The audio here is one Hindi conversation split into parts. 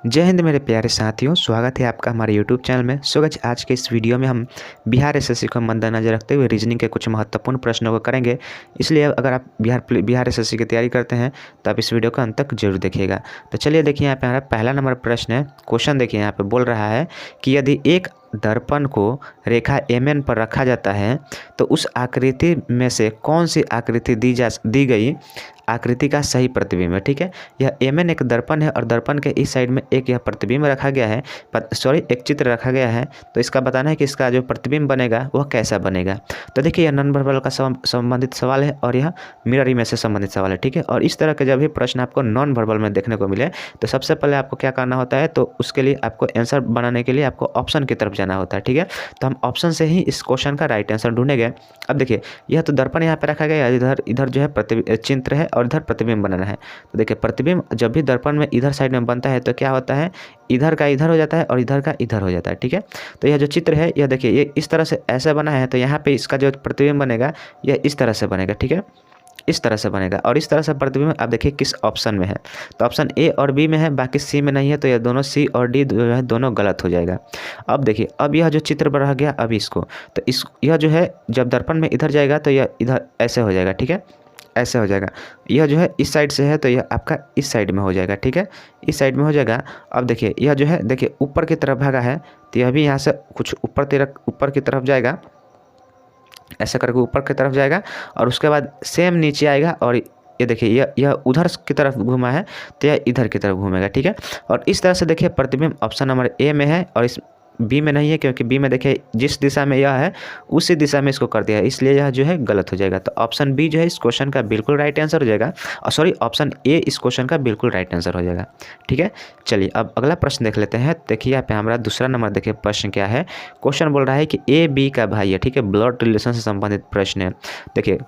जय हिंद मेरे प्यारे साथियों, स्वागत है आपका हमारे यूट्यूब चैनल में। सो गाइस, आज के इस वीडियो में हम बिहार एसएससी को मद्देनजर रखते हुए रीजनिंग के कुछ महत्वपूर्ण प्रश्नों को करेंगे। इसलिए अगर आप बिहार एसएससी की तैयारी करते हैं तो आप इस वीडियो को अंत तक जरूर देखिएगा। तो चलिए देखिए, यहाँ पे हमारा पहला नंबर प्रश्न है। क्वेश्चन देखिए, यहाँ पे बोल रहा है कि यदि एक दर्पण को रेखा MN पर रखा जाता है तो उस आकृति में से कौन सी आकृति दी गई आकृति का सही प्रतिबिंब है। ठीक है, यह MN एक दर्पण है और दर्पण के इस साइड में एक यह प्रतिबिंब रखा गया है, एक चित्र रखा गया है। तो इसका बताना है कि इसका जो प्रतिबिंब बनेगा वह कैसा बनेगा। तो देखिए, यह नॉन वर्बल का संबंधित सवाल है और यह मिरर इमेज से संबंधित सवाल है। ठीक है, और इस तरह के जब भी प्रश्न आपको नॉन वर्बल में देखने को मिले तो सबसे पहले आपको क्या करना होता है, तो उसके लिए आपको आंसर बनाने के लिए आपको ऑप्शन की तरफ जाना होता है। ठीक है, तो हम ऑप्शन से ही इस क्वेश्चन का राइट आंसर ढूंढेंगे। अब देखिए, यह तो दर्पण यहाँ पे रखा गया है, इधर जो है चित्र है और इधर प्रतिबिंब बनाना है। तो देखिए, प्रतिबिंब जब भी दर्पण में इधर साइड में बनता है तो क्या होता है, इधर का इधर हो जाता है और इधर का इधर हो जाता है। ठीक है, तो यह जो चित्र है, यह देखिए, ये इस तरह से ऐसा बना है, तो यहाँ पे इसका जो प्रतिबिंब बनेगा यह इस तरह से बनेगा। ठीक है, इस तरह से बनेगा और इस तरह से प्रतिबिंब आप देखिए किस ऑप्शन में है, तो ऑप्शन ए और बी में है, बाकी सी में नहीं है। तो यह दोनों सी और डी जो है दोनों गलत हो जाएगा। अब देखिए, अब यह जो चित्र बन गया, अब इसको तो यह जो है जब दर्पण में इधर जाएगा तो यह इधर ऐसे हो जाएगा। ठीक है, ऐसे हो जाएगा। यह जो है इस साइड से है तो यह आपका इस साइड में हो जाएगा। ठीक है, इस साइड में हो जाएगा। अब देखिए, यह जो है देखिए ऊपर की तरफ भागा है, तो यह भी यहाँ से कुछ ऊपर की तरफ जाएगा, ऐसा करके ऊपर की तरफ जाएगा और उसके बाद सेम नीचे आएगा। और ये देखिए, यह उधर की तरफ घूमा है तो यह इधर की तरफ घूमेगा। ठीक है, और इस तरह से देखिए प्रतिबिंब ऑप्शन नंबर ए में है और इस बी में नहीं है, क्योंकि बी में देखिए जिस दिशा में यह है उसी दिशा में इसको कर दिया है, इसलिए यह जो है गलत हो जाएगा। तो ऑप्शन बी जो है इस क्वेश्चन का बिल्कुल राइट आंसर हो जाएगा, और सॉरी, ऑप्शन ए इस क्वेश्चन का बिल्कुल राइट आंसर हो जाएगा। ठीक है, चलिए अब अगला प्रश्न देख लेते हैं। देखिए यहाँ पे हमारा दूसरा नंबर, देखिए प्रश्न क्या है। क्वेश्चन बोल रहा है कि ए बी का भाई है। ठीक है, ब्लड रिलेशन से संबंधित प्रश्न है। देखिए,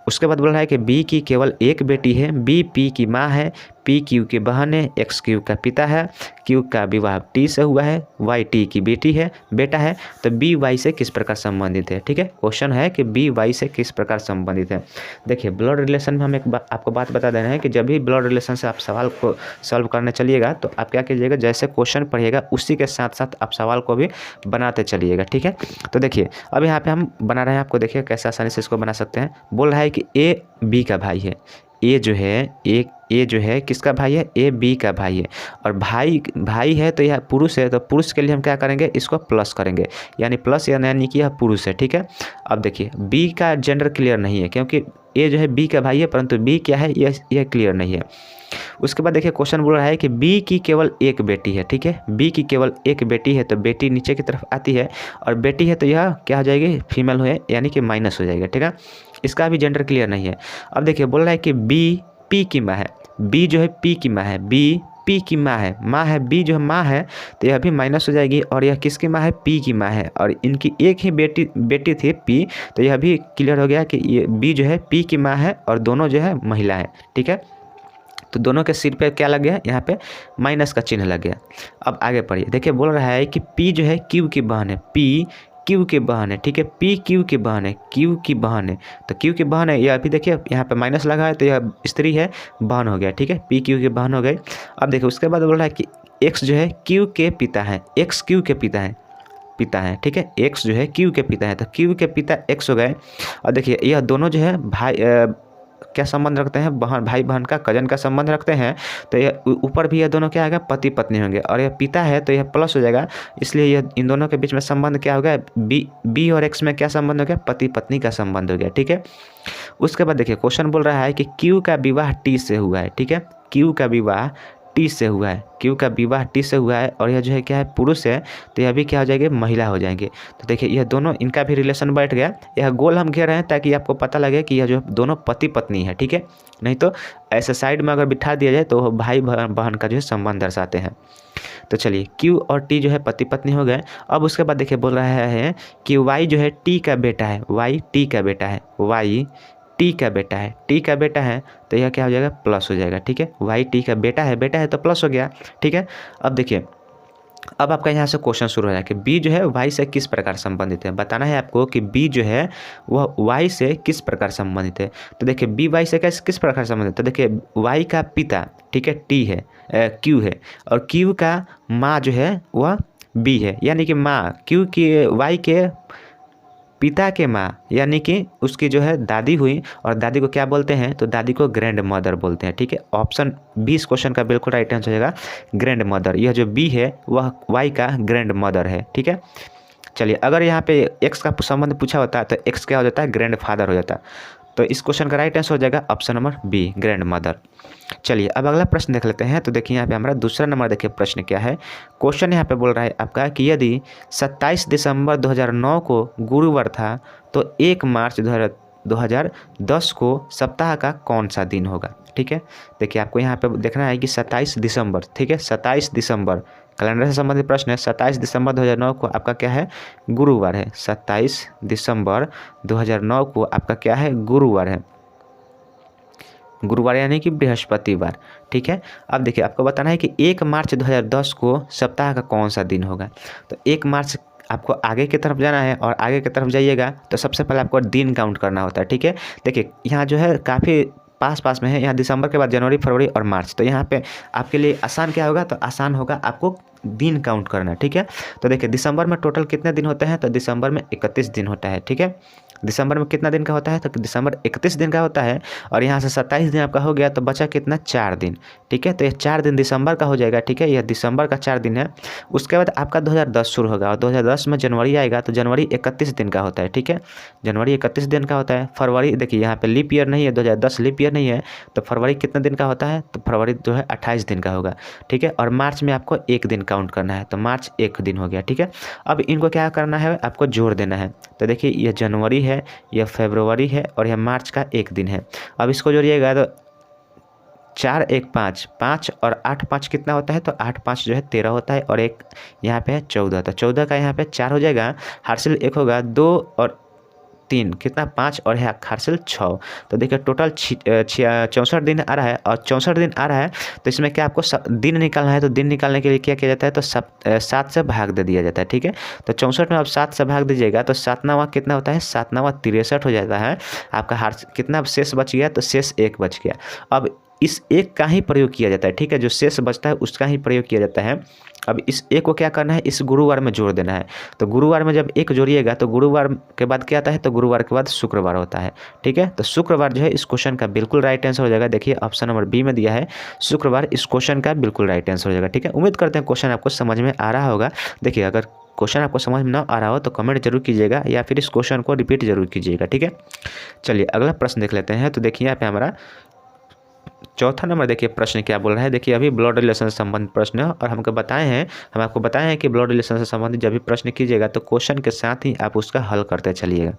उसके बाद बोल रहा है कि बी की केवल एक बेटी है, बी पी की माँ है, पी क्यू की बहन है, एक्स क्यू का पिता है, क्यू का विवाह टी से हुआ है, वाई टी की बेटा है। तो बी वाई से किस प्रकार संबंधित है। ठीक है, क्वेश्चन है कि बी वाई से किस प्रकार संबंधित है। देखिए, ब्लड रिलेशन में हम आपको बात बता दे रहे हैं कि जब भी ब्लड रिलेशन से आप सवाल को सॉल्व करने चलिएगा तो आप क्या कीजिएगा, जैसे क्वेश्चन पढ़िएगा उसी के साथ साथ आप सवाल को भी बनाते चलिएगा। ठीक है, तो देखिए अब यहाँ पे हम बना रहे हैं, आपको देखिए कैसे आसानी से इसको बना सकते हैं। बोल रहा है कि ए बी का भाई है। ए जो है किसका भाई है, ए बी का भाई है। और भाई है तो यह पुरुष है, तो पुरुष के लिए हम क्या करेंगे, इसको प्लस करेंगे, यानी प्लस यानी कि यह पुरुष है। ठीक है, अब देखिए बी का जेंडर क्लियर नहीं है, क्योंकि ए जो है बी का भाई है, परंतु बी क्या है यह क्लियर नहीं है। उसके बाद देखिए, क्वेश्चन बोल रहा है कि बी की केवल एक बेटी है। ठीक है, बी की केवल एक बेटी है, तो बेटी नीचे की तरफ आती है, और बेटी है तो यह क्या हो जाएगी, फीमेल है, यानी कि माइनस हो जाएगा। ठीक है, इसका भी जेंडर क्लियर नहीं है। अब देखिए, बोल रहा है कि बी पी की माँ है, बी जो है पी की माँ है, बी पी की माँ है, बी जो है माँ है, तो यह भी माइनस हो जाएगी। और यह किसकी माँ है, पी की माँ है, और इनकी एक ही बेटी थी पी, तो यह भी क्लियर हो गया कि ये बी जो है पी की माँ है और दोनों जो है महिला है। ठीक है, तो दोनों के सिर पे क्या लग गया, यहाँ पे माइनस का चिन्ह लग गया। अब आगे पढ़िए, देखिए बोल रहा है कि पी जो है क्यू की बहन है, पी क्यू की बहन है। ठीक है, पी क्यू की बहन है, क्यू की बहन है, तो क्यू की बहन है, यह अभी देखिए यहाँ पे माइनस लगा है, तो यह स्त्री है, बहन हो गया। ठीक है, पी क्यू की बहन हो गई। अब देखिए, उसके बाद बोल रहा है कि एक्स जो है क्यू के पिता है, एक्स क्यू के पिता है। ठीक है, एक्स जो है क्यू के पिता है, तो क्यू के पिता एक्स हो गए। और देखिए, यह दोनों जो है क्या संबंध रखते हैं, भाई बहन का कजन का संबंध रखते हैं। तो यह ऊपर भी यह दोनों क्या आएगा, पति पत्नी होंगे, और यह पिता है तो यह प्लस हो जाएगा, इसलिए यह इन दोनों के बीच में संबंध क्या हो गया, बी और एक्स में क्या संबंध हो गया, पति पत्नी का संबंध हो गया। ठीक है, उसके बाद देखिए, क्वेश्चन बोल रहा है कि क्यू का विवाह टी से हुआ है। ठीक है, क्यू का विवाह टी से हुआ है, क्यू का विवाह टी से हुआ है, और यह जो है क्या है, पुरुष है, तो यह भी क्या हो जाएंगे, महिला हो जाएंगे। तो देखिए, यह दोनों, इनका भी रिलेशन बैठ गया। यह गोल हम घेर रहे हैं ताकि आपको पता लगे कि यह जो दोनों पति पत्नी है। ठीक है, नहीं तो ऐसे साइड में अगर बिठा दिया जाए तो भाई बहन का जो है संबंध दर्शाते हैं। तो चलिए, क्यू और टी जो है पति पत्नी हो गए। अब उसके बाद देखिए, बोल रहा है कि वाई जो है टी का बेटा है, वाई टी का बेटा है, वाई टी का बेटा है, टी का बेटा है, तो यह क्या हो जाएगा, प्लस हो जाएगा। ठीक है, वाई टी का बेटा है तो प्लस हो गया। ठीक है, अब देखिए, अब आपका यहाँ से क्वेश्चन शुरू हो जाए कि बी जो है वाई से किस प्रकार संबंधित है। बताना है आपको कि बी जो है वह वाई से किस प्रकार संबंधित है। तो देखिए बी वाई से किस प्रकार संबंधित है। तो देखिए वाई का पिता, ठीक है, टी है, क्यू है, और क्यू का माँ जो है वह बी है, यानी कि माँ क्यू की वाई के पिता के माँ यानी कि उसकी जो है दादी हुई, और दादी को क्या बोलते हैं, तो दादी को ग्रैंड मदर बोलते हैं। ठीक है, ऑप्शन बी इस क्वेश्चन का बिल्कुल राइट आंसर हो जाएगा, ग्रैंड मदर। यह जो बी है वह वाई का ग्रैंड मदर है। ठीक है, चलिए अगर यहाँ पे एक्स का संबंध पूछा होता है तो एक्स क्या हो जाता है, ग्रैंड फादर हो जाता है। तो इस क्वेश्चन का राइट आंसर हो जाएगा option number B, grandmother. चलिए अब अगला प्रश्न देख लेते हैं। तो देखिए यहाँ पे हमारा दूसरा नंबर देखिए प्रश्न क्या है। क्वेश्चन यहाँ पे बोल रहा है आपका कि यदि 27 दिसंबर 2009 को गुरुवार था तो 1 मार्च 2010 को सप्ताह का कौन सा दिन होगा। ठीक है, देखिए आपको यहाँ पे देखना है कि 27 दिसंबर, ठीक है, 27 दिसंबर कैलेंडर से संबंधित प्रश्न है। 27 दिसंबर 2009 को आपका क्या है, गुरुवार है। 27 दिसंबर 2009 को आपका क्या है, गुरुवार है, गुरुवार यानी कि बृहस्पतिवार। ठीक है, अब देखिए आपको बताना है कि 1 मार्च 2010 को सप्ताह का कौन सा दिन होगा। तो 1 मार्च आपको आगे की तरफ जाना है, और आगे की तरफ जाइएगा तो सबसे पहले आपको दिन काउंट करना होता है। ठीक है, देखिए यहाँ जो है काफ़ी पास में है, यहाँ दिसंबर के बाद जनवरी, फरवरी और मार्च। तो यहाँ पे आपके लिए आसान क्या होगा, तो आसान होगा आपको दिन काउंट करना। ठीक है, तो देखिए दिसंबर में टोटल कितने दिन होते हैं, तो दिसंबर में 31 दिन होता है। ठीक है, दिसंबर में कितना दिन का होता है, तो दिसंबर 31 दिन का होता है, और यहाँ से 27 दिन आपका हो गया तो बचा कितना, 4 दिन। ठीक है, तो यह 4 दिन दिसंबर का हो जाएगा। ठीक है, यह दिसंबर का 4 दिन है। उसके बाद आपका 2010 शुरू होगा, और 2010 में जनवरी आएगा तो जनवरी 31 दिन का होता है। ठीक है, जनवरी 31 दिन का होता है। फरवरी देखिए यहाँ पे लीप ईयर नहीं है, 2010 लीप ईयर नहीं है, तो फरवरी कितने दिन का होता है, तो फरवरी जो है 28 दिन का होगा। ठीक है, और मार्च में आपको 1 दिन काउंट करना है, तो मार्च 1 दिन हो गया। ठीक है, अब इनको क्या करना है, आपको जोड़ देना है। तो देखिए यह जनवरी है, यह फरवरी है, और यह मार्च का 1 दिन है। अब इसको जोड़िएगा तो 4 1 5 5 और 8 5 कितना होता है, तो 8 5 जो है 13 होता है, और एक यहाँ पे है 14। तो 14 का यहाँ पे 4 हो जाएगा, हासिल 1 होगा, 2 और 3 कितना, 5, और है हासिल 6। तो देखिए टोटल 64 दिन आ रहा है, और 64 दिन आ रहा है तो इसमें क्या आपको दिन निकालना है। तो दिन निकालने के लिए क्या किया जाता है, तो 7 से भाग दे दिया जाता है। ठीक है, तो 64 में आप 7 से भाग दीजिएगा तो 7 नवा कितना होता है, 7 नवा 63 हो जाता है। आपका कितना शेष बच गया, तो शेष 1 बच गया। अब इस 1 का ही प्रयोग किया जाता है। ठीक है, जो शेष बचता है उसका ही प्रयोग किया जाता है। अब इस 1 को क्या करना है, इस गुरुवार में जोड़ देना है। तो गुरुवार में जब 1 जोड़िएगा तो गुरुवार के बाद क्या आता है, तो गुरुवार के बाद शुक्रवार होता है। ठीक है, तो शुक्रवार जो है इस क्वेश्चन का बिल्कुल राइट आंसर हो जाएगा। देखिए ऑप्शन नंबर बी में दिया है, शुक्रवार इस क्वेश्चन का बिल्कुल राइट आंसर हो जाएगा। ठीक है, उम्मीद करते हैं क्वेश्चन आपको समझ में आ रहा होगा। देखिए अगर क्वेश्चन आपको समझ में ना आ रहा हो तो कमेंट जरूर कीजिएगा, या फिर इस क्वेश्चन को रिपीट जरूर कीजिएगा। ठीक है, चलिए अगला प्रश्न देख लेते हैं। तो देखिए यहाँ पे हमारा चौथा नंबर देखिए प्रश्न क्या बोल रहा है। देखिए अभी ब्लड रिलेशन से संबंधित प्रश्न है, और हम आपको बताए हैं कि ब्लड रिलेशन से संबंधित जब भी प्रश्न कीजिएगा तो क्वेश्चन के साथ ही आप उसका हल करते चलिएगा।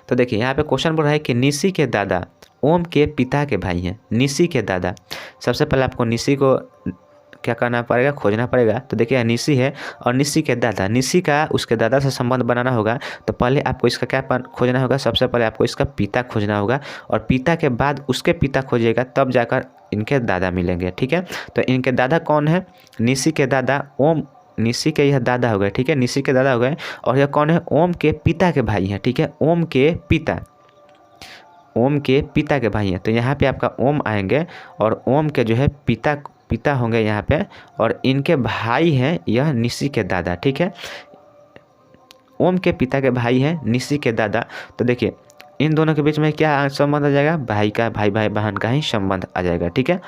तो देखिए यहाँ पे क्वेश्चन बोल रहा है कि निशी के दादा ओम के पिता के भाई हैं। निशी के दादा, सबसे पहले आपको निशी को क्या करना पड़ेगा, खोजना पड़ेगा। तो देखिए निशी है, और निशी के दादा, निशी का उसके दादा से संबंध बनाना होगा। तो पहले आपको इसका क्या खोजना होगा, सबसे पहले आपको इसका पिता खोजना होगा, और पिता के बाद उसके पिता खोजिएगा, तब जाकर इनके दादा मिलेंगे। ठीक है, तो इनके दादा कौन है, निशी के दादा ओम, निशी के यह दादा हो गए। ठीक है, निशी के दादा हो गए, और यह कौन है, ओम के पिता के भाई हैं। ठीक है, ओम के पिता के भाई हैं। तो यहाँ पे आपका ओम आएंगे, और ओम के जो है पिता होंगे यहाँ पे, और इनके भाई हैं यह निशी के दादा। ठीक है, ओम के पिता के भाई हैं निशी के दादा। तो देखिए इन दोनों के बीच में क्या संबंध आ जाएगा, भाई बहन का ही संबंध आ जाएगा। ठीक है,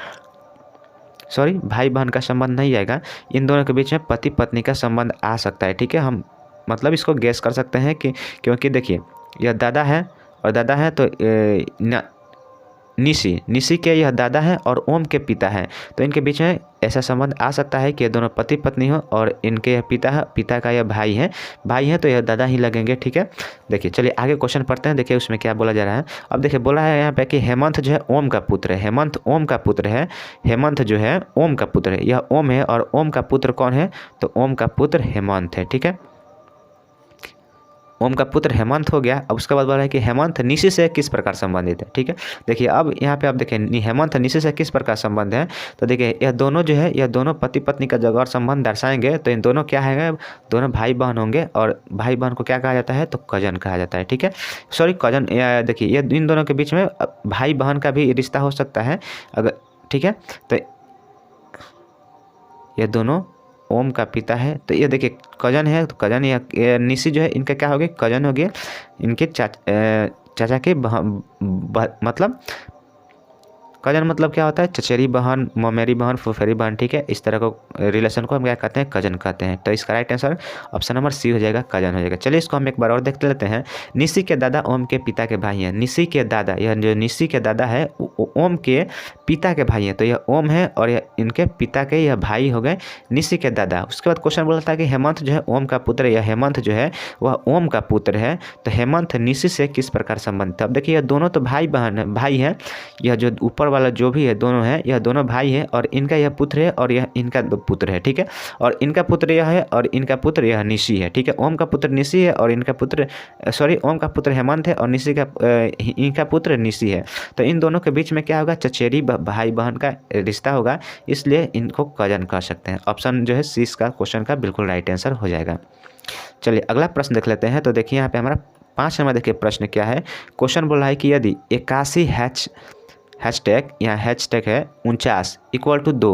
सॉरी भाई बहन का संबंध नहीं आएगा, इन दोनों के बीच में पति पत्नी का संबंध आ सकता है। ठीक है, हम मतलब इसको गेस कर सकते हैं कि क्योंकि देखिए यह दादा है, और दादा है तो निशी के यह दादा है और ओम के पिता हैं, तो इनके बीच में ऐसा संबंध आ सकता है कि ये दोनों पति पत्नी हो, और इनके पिता का यह भाई हैं तो यह दादा ही लगेंगे। ठीक है, देखिए चलिए आगे क्वेश्चन पढ़ते हैं। देखिए उसमें क्या बोला जा रहा है। अब देखिए बोला है यहाँ पे कि हेमंत जो है ओम का पुत्र है। हेमंत ओम का पुत्र है, हेमंत जो है ओम का पुत्र है, यह ओम है, और ओम का पुत्र कौन है, तो ओम का पुत्र हेमंत है। ठीक है, ओम का पुत्र हेमंत हो गया। अब उसके बाद बोला है कि हेमंत निशि से किस प्रकार संबंधित है। ठीक है, देखिए अब यहाँ पे आप देखें हेमंत निशि से किस प्रकार संबंध है। तो देखिए यह दोनों जो है यह दोनों पति पत्नी का जगह और संबंध दर्शाएंगे। तो इन दोनों क्या है, दोनों भाई बहन होंगे और भाई बहन को क्या कहा जाता है, तो कजन कहा जाता है। ठीक है, सॉरी कजन, देखिए ये इन दोनों के बीच में भाई बहन का भी रिश्ता हो सकता है अगर, ठीक है। तो ये दोनों ओम का पिता है, तो ये देखिए कजन है, तो कजन या निशि जो है इनका क्या हो गया, कजन हो गया, इनके चाचा के मतलब कजन मतलब क्या होता है, चचेरी बहन, ममेरी बहन, फुफेरी बहन। ठीक है, इस तरह को रिलेशन को हम क्या कहते हैं, कजन कहते हैं। तो इसका right answer option number C हो जाएगा, कजन हो जाएगा। चलिए इसको हम एक बार और देख लेते हैं। निशि के दादा ओम के पिता के भाई हैं। निशि के दादा, यह जो निशि के दादा है ओम के पिता के भाई हैं। तो यह ओम है और यह इनके पिता के यह भाई हो गए निशि के दादा। उसके बाद क्वेश्चन बोला था कि हेमंत जो है ओम का पुत्र, यह हेमंत जो है वह ओम का पुत्र है। तो हेमंत निशि से किस प्रकार संबंधित है। अब देखिए यह दोनों तो भाई बहन भाई हैं, यह जो ऊपर वाला जो भी है दोनों है, यह दोनों भाई है और इनका यह पुत्र है और यह इनका पुत्र है। ठीक है, और इनका पुत्र यह है और इनका पुत्र यह निशि है। ठीक है, ओम का पुत्र निशि है और इनका पुत्र ओम का पुत्र हेमंत है और निशि का इनका पुत्र निशि है। तो इन दोनों के बीच में क्या होगा, चचेरी भाई बहन का रिश्ता होगा, इसलिए इनको कजन कह सकते हैं। ऑप्शन जो है सी इसका क्वेश्चन का बिल्कुल राइट आंसर हो जाएगा। चलिए अगला प्रश्न देख लेते हैं। तो देखिए यहाँ पे हमारा 5 नंबर देखिए प्रश्न क्या है। क्वेश्चन बोल रहा है कि यदि 81 हैशटैग यहाँ हैशटैग है 49 इक्वल टू 2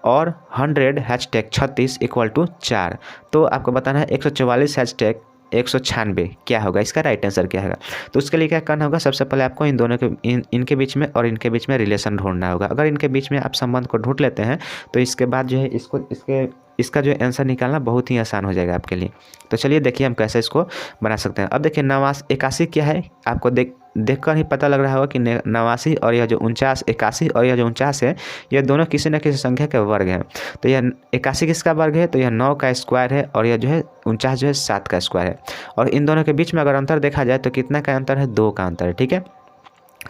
और 100 हैशटैग 36 इक्वल टू 4, तो आपको बताना है 144 हैशटैग 196 क्या होगा, इसका राइट आंसर क्या होगा। तो उसके लिए क्या करना होगा, सबसे पहले आपको इन दोनों के इनके बीच में और इनके बीच में रिलेशन ढूंढना होगा। अगर इनके बीच में आप संबंध को ढूंढ लेते हैं तो इसके बाद जो है इसका जो आंसर निकालना बहुत ही आसान हो जाएगा आपके लिए। तो चलिए देखिए हम कैसे इसको बना सकते हैं। अब देखिए 81 क्या है, आपको देखकर ही पता लग रहा होगा कि 89 और यह जो 81 और यह जो 49 है, यह दोनों किसी न किसी संख्या के वर्ग हैं। तो यह 81 किसका वर्ग है, तो यह 9 का स्क्वायर है और यह जो है 49 जो है 7 का स्क्वायर है। और इन दोनों के बीच में अगर अंतर देखा जाए तो कितना का अंतर है, 2 का अंतर है। ठीक है,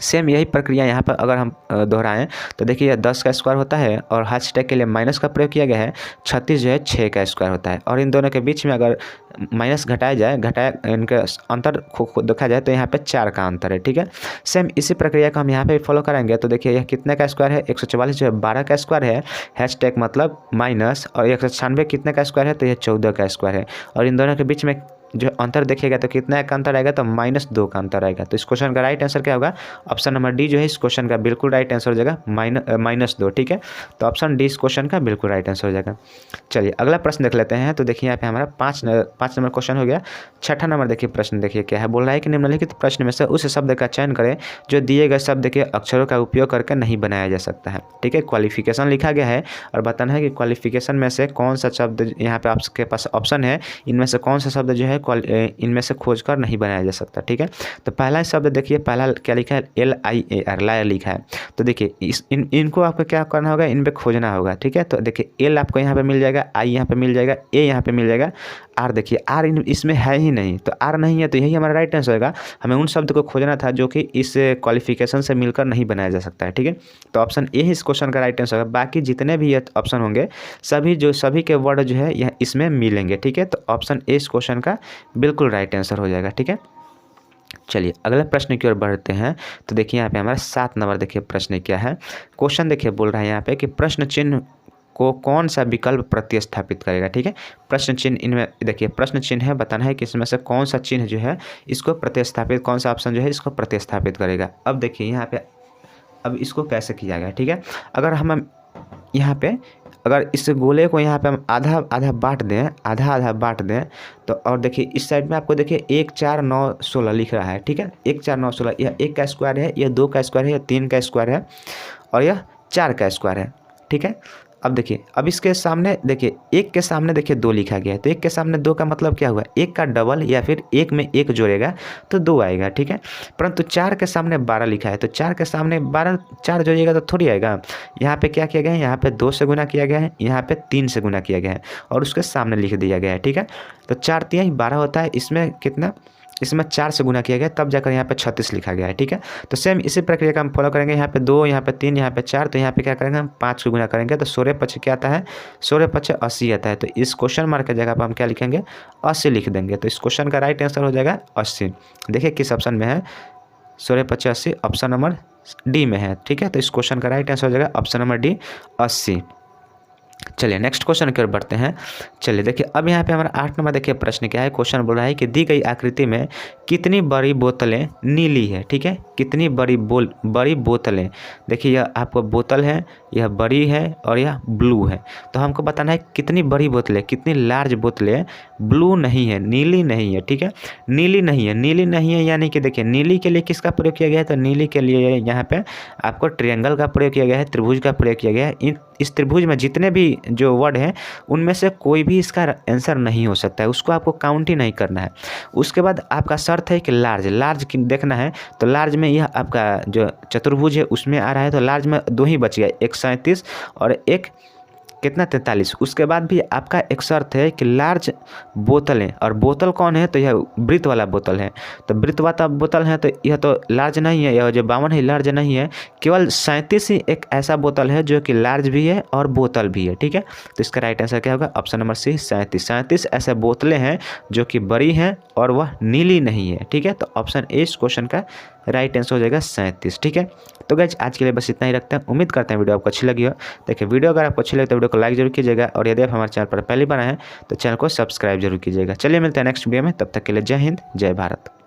सेम यही प्रक्रिया यहाँ पर अगर हम दोहराएं तो देखिए यह 10 का स्क्वायर होता है और हैशटैग के लिए माइनस का प्रयोग किया गया है। 36 जो है 6 का स्क्वायर होता है और इन दोनों के बीच में अगर माइनस इनके अंतर को देखा जाए तो यहाँ पे 4 का अंतर है। ठीक है, सेम इसी प्रक्रिया को हम यहाँ पे फॉलो करेंगे। तो देखिए यह कितने का स्क्वायर है, 144 जो है 12 का स्क्वायर है, हैशटैग मतलब माइनस, और 196 कितने का स्क्वायर है, तो यह 14 का स्क्वायर है। और इन दोनों के बीच में जो अंतर देखिएगा तो कितना का अंतर आएगा, तो -2 का अंतर आएगा। तो इस क्वेश्चन का राइट आंसर क्या होगा, ऑप्शन नंबर डी जो है इस क्वेश्चन का बिल्कुल राइट आंसर हो जाएगा, -2। ठीक है, तो ऑप्शन डी इस क्वेश्चन का बिल्कुल राइट आंसर हो जाएगा। चलिए अगला प्रश्न देख लेते हैं। तो देखिए यहाँ पे हमारा 5 नंबर क्वेश्चन हो गया। 6ठा नंबर देखिए प्रश्न देखिए क्या है, बोल रहा है कि निम्नलिखित प्रश्न में से उस शब्द का चयन करें जो दिए गए शब्द के अक्षरों का उपयोग करके नहीं बनाया जा सकता है। ठीक है, क्वालिफिकेशन लिखा गया है और बताना है कि क्वालिफिकेशन में से कौन सा शब्द, यहाँ पे आपके पास ऑप्शन है, इनमें से कौन सा शब्द जो है इनमें से खोजकर नहीं बनाया जा सकता। ठीक है, तो पहला शब्द देखिए, पहला क्या लिखा है, LIAR, लायर लिखा है। तो देखिए इनको आपको क्या करना होगा, इन पे खोजना होगा। ठीक है, तो देखिए L आपको यहाँ पे मिल जाएगा, I यहाँ पे मिल जाएगा, A यहाँ पे मिल जाएगा, R देखिए R इसमें है ही नहीं, तो R नहीं है तो यही हमारा राइट आंसर होगा। हमें उन शब्द को खोजना था जो कि इस क्वालिफिकेशन से मिलकर नहीं बनाया जा सकता है। ठीक है, तो ऑप्शन ए इस क्वेश्चन का राइट आंसर होगा। बाकी जितने भी ये ऑप्शन होंगे सभी के वर्ड जो है यह इसमें मिलेंगे। ठीक है, तो ऑप्शन ए इस क्वेश्चन का बिल्कुल राइट आंसर हो जाएगा। ठीक है, चलिए अगले प्रश्न की ओर बढ़ते हैं। तो देखिए यहाँ पे हमारा 7 नंबर देखिए प्रश्न क्या है। क्वेश्चन देखिए बोल रहा है यहाँ पे कि प्रश्न चिन्ह को कौन सा विकल्प प्रतिस्थापित करेगा। ठीक है, प्रश्न चिन्ह, इनमें देखिए प्रश्न चिन्ह है, बताना है कि इसमें से कौन सा चिन्ह जो है इसको प्रतिस्थापित, कौन सा ऑप्शन जो है इसको प्रतिस्थापित करेगा। अब देखिए यहाँ पे अब इसको कैसे किया गया। ठीक है, अगर हम यहाँ पे अगर इस गोले को यहाँ पे हम आधा बांट दें तो, और देखिए इस साइड में आपको देखिए 1 4 9 16 लिख रहा है। ठीक है, 1 4 9 16, यह 1 का स्क्वायर है, यह 2 का स्क्वायर है, यह 3 का स्क्वायर है और यह 4 का स्क्वायर है। ठीक है, अब देखिए अब इसके सामने देखिए 1 के सामने देखिए 2 लिखा गया है, तो 1 के सामने 2 का मतलब क्या हुआ, 1 का डबल या फिर 1 में 1 जोड़ेगा तो 2 आएगा। ठीक है, परंतु 4 के सामने 12 लिखा है, तो 4 के सामने 12 4 जोड़िएगा तो थोड़ी आएगा। यहाँ पे क्या किया गया है, यहाँ पे 2 से गुना किया गया है, यहाँ पे 3 से गुना किया गया है और उसके सामने लिख दिया गया है। ठीक है, तो 4 3 12 होता है, इसमें कितना इसमें 4 से गुना किया गया तब जाकर यहाँ पे 36 लिखा गया है। ठीक है, तो सेम इसी प्रक्रिया का हम फॉलो करेंगे। यहाँ पे 2, यहाँ पे 3, यहाँ पे 4, तो यहाँ पे क्या करेंगे हम 5 को गुना करेंगे तो 16 पचे क्या आता है, 16 पचे 80 आता है। तो इस क्वेश्चन मार्क की जगह पर हम क्या लिखेंगे, 80 लिख देंगे। तो इस क्वेश्चन का राइट आंसर हो जाएगा 80। देखिए किस ऑप्शन में है, 16 पचे 80, ऑप्शन नंबर डी में है। ठीक है, तो इस क्वेश्चन का राइट आंसर हो जाएगा ऑप्शन नंबर डी 80। चलिए नेक्स्ट क्वेश्चन की ओर बढ़ते हैं। चलिए देखिए अब यहाँ पे हमारा 8 नंबर देखिए प्रश्न क्या है। क्वेश्चन बोल रहा है कि दी गई आकृति में कितनी बड़ी बोतलें नीली है। ठीक है, कितनी बड़ी बोतलें, देखिए यह आपको बोतल है, यह बड़ी है और यह ब्लू है। तो हमको बताना है कितनी बड़ी बोतलें, कितनी लार्ज बोतलें ब्लू नहीं है, नीली नहीं है। ठीक है, नीली नहीं है, नीली नहीं है यानी कि देखिए नीली के लिए किसका प्रयोग किया गया है, तो नीली के लिए यहाँ पे आपको ट्रायंगल का प्रयोग किया गया है, त्रिभुज का प्रयोग किया गया है। इस त्रिभुज में जितने भी जो वर्ड हैं उनमें से कोई भी इसका आंसर नहीं हो सकता है, उसको आपको काउंट ही नहीं करना है। उसके बाद आपका शर्त है कि लार्ज देखना है। तो लार्ज में यह आपका जो चतुर्भुज है उसमें आ रहा है, तो लार्ज में 2 ही बच गया, एक 37 और एक कितना 43। उसके बाद भी आपका एक शर्त है कि लार्ज बोतलें, और बोतल कौन है, तो यह वृत्त वाला बोतल है। तो वृत्त वाला बोतल है तो यह तो लार्ज नहीं है, यह जो 52 है लार्ज नहीं है, केवल 37 ही एक ऐसा बोतल है जो कि लार्ज भी है और बोतल भी है। ठीक है, तो इसका राइट आंसर क्या होगा, ऑप्शन नंबर सी 37 ऐसे बोतलें हैं जो कि बड़ी हैं और वह नीली नहीं है। ठीक है, तो ऑप्शन ए इस क्वेश्चन का राइट आंसर हो जाएगा 37। ठीक है, तो गाइस आज के लिए बस इतना ही रखते हैं। उम्मीद करते हैं वीडियो आपको अच्छी लगी हो। देखिए वीडियो अगर आपको अच्छी लगे तो वीडियो को लाइक जरूर कीजिएगा, और यदि आप हमारे चैनल पर पहली बार आए हैं तो चैनल को सब्सक्राइब जरूर कीजिएगा। चलिए मिलते हैं नेक्स्ट वीडियो में, तब तक के लिए जय हिंद जय भारत।